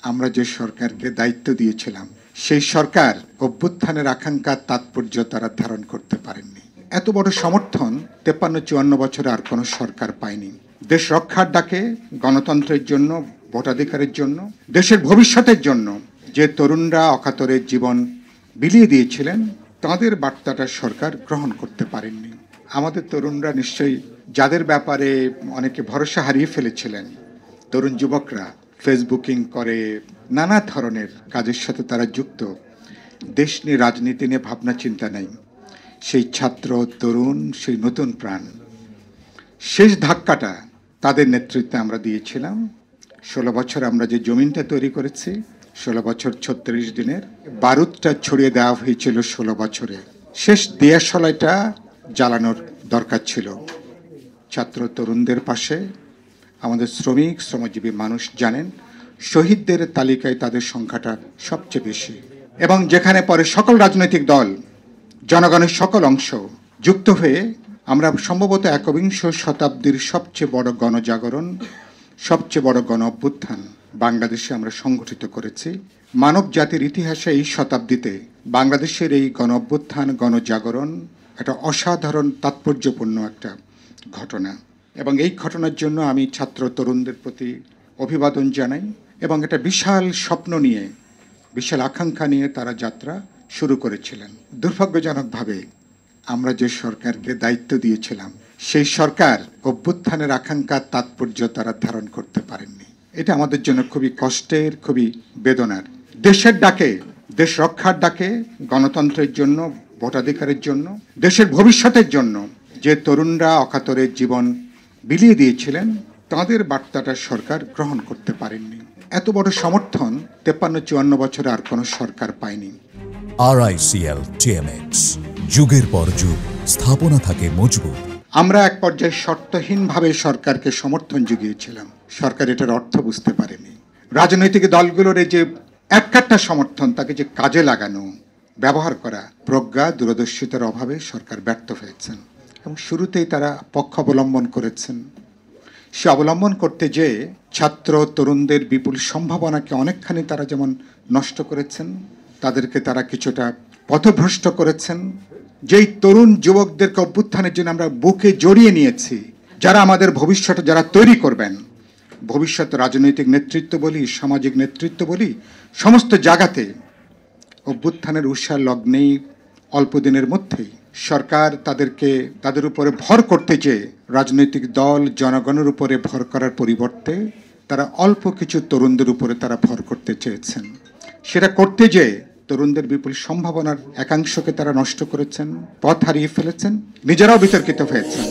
আমরা যে সরকারকে দায়িত্ব দিয়েছিলাম সেই সরকার অভ্যুত্থানের আকাঙ্ক্ষার তাৎপর্য তারা ধারণ করতে পারেননি। এত বড় সমর্থন 53-54 বছরে আর কোনো সরকার পায়নি। দেশ রক্ষার ডাকে, গণতন্ত্রের জন্য, ভোটাধিকারের জন্য, দেশের ভবিষ্যতের জন্য যে তরুণরা অকাতরে জীবন বিলিয়ে দিয়েছিলেন তাদের বার্তাটা সরকার গ্রহণ করতে পারেননি। আমাদের তরুণরা নিশ্চয়ই, যাদের ব্যাপারে অনেকে ভরসা হারিয়ে ফেলেছিলেন, তরুণ যুবকরা ফেসবুকিং করে, নানা ধরনের কাজের সাথে তারা যুক্ত, দেশ নিয়ে, রাজনীতি নিয়ে ভাবনা চিন্তা নেই, সেই ছাত্র তরুণ, সেই নতুন প্রাণ, শেষ ধাক্কাটা তাদের নেতৃত্বে আমরা দিয়েছিলাম। 16 বছর আমরা যে জমিনটা তৈরি করেছি, 16 বছর 36 দিনের বারুদটা ছড়িয়ে দেওয়া হয়েছিল 16 বছরে। শেষ দিয়াশলাইটা জ্বালানোর দরকার ছিল। ছাত্র তরুণদের পাশে আমাদের শ্রমিক, শ্রমজীবী মানুষ জানেন শহীদদের তালিকায় তাদের সংখ্যাটা সবচেয়ে বেশি, এবং যেখানে পরে সকল রাজনৈতিক দল, জনগণের সকল অংশ যুক্ত হয়ে আমরা সম্ভবত 21 শতাব্দীর সবচেয়ে বড় গণজাগরণ, সবচেয়ে বড় গণ অভ্যুত্থান বাংলাদেশে আমরা সংগঠিত করেছি। মানব জাতির ইতিহাসে এই শতাব্দীতে বাংলাদেশের এই গণ অভ্যুত্থান, গণজাগরণ একটা অসাধারণ তাৎপর্যপূর্ণ একটা ঘটনা, এবং এই ঘটনার জন্য আমি ছাত্র তরুণদের প্রতি অভিবাদন জানাই। এবং একটা বিশাল স্বপ্ন নিয়ে, বিশাল আকাঙ্ক্ষা নিয়ে তারা যাত্রা শুরু করেছিলেন। দুর্ভাগ্যজনকভাবে আমরা যে সরকারকে দায়িত্ব দিয়েছিলাম সেই সরকার অভ্যুত্থানের আকাঙ্ক্ষার তাৎপর্য তারা ধারণ করতে পারেননি। এটা আমাদের জন্য খুবই কষ্টের, খুবই বেদনার। দেশের ডাকে, দেশ রক্ষার ডাকে, গণতন্ত্রের জন্য, ভোটাধিকারের জন্য, দেশের ভবিষ্যতের জন্য যে তরুণরা অকাতরে জীবন বিলিয়ে দিয়েছিলেন তাদের বার্তাটা সরকার গ্রহণ করতে পারেননি। এত বড় সমর্থন 53-54 বছরে আর কোনো সরকার পায়নি। RICL TMX, যুগের পর যুগ স্থাপনা থাকে মজবুত। আমরা এক পর্যায়ে শর্তহীনভাবে সরকারকে সমর্থন জুগিয়েছিলাম। সরকার এটার অর্থ বুঝতে পারেনি। রাজনৈতিক দলগুলোর এই যে এককাট্টা সমর্থন, তাকে যে কাজে লাগানো, ব্যবহার করা, প্রজ্ঞা, দূরদর্শিতার অভাবে সরকার ব্যর্থ হয়েছেন, এবং শুরুতেই তারা পক্ষ অবলম্বন করেছেন। সে অবলম্বন করতে যেয়ে ছাত্র তরুণদের বিপুল সম্ভাবনাকে অনেকখানি তারা যেমন নষ্ট করেছেন, তাদেরকে তারা কিছুটা পথভ্রষ্ট করেছেন। যেই তরুণ যুবকদেরকে অভ্যুত্থানের জন্য আমরা বুকে জড়িয়ে নিয়েছি, যারা আমাদের ভবিষ্যৎ, যারা তৈরি করবেন, ভবিষ্যৎ রাজনৈতিক নেতৃত্ব বলি, সামাজিক নেতৃত্ব বলি, সমস্ত জায়গাতে অভ্যুত্থানের উৎসাহ লগ্নেই অল্প দিনের মধ্যেই সরকার তাদের উপরে ভর করতে চেয়ে রাজনৈতিক দল, জনগণের উপরে ভর করার পরিবর্তে তারা অল্প কিছু তরুণদের উপরে তারা ভর করতে চেয়েছেন। সেটা করতে যেয়ে তরুণদের বিপুল সম্ভাবনার একাংশকে তারা নষ্ট করেছেন, পথ হারিয়ে ফেলেছেন, নিজেরাও বিতর্কিত হয়েছেন।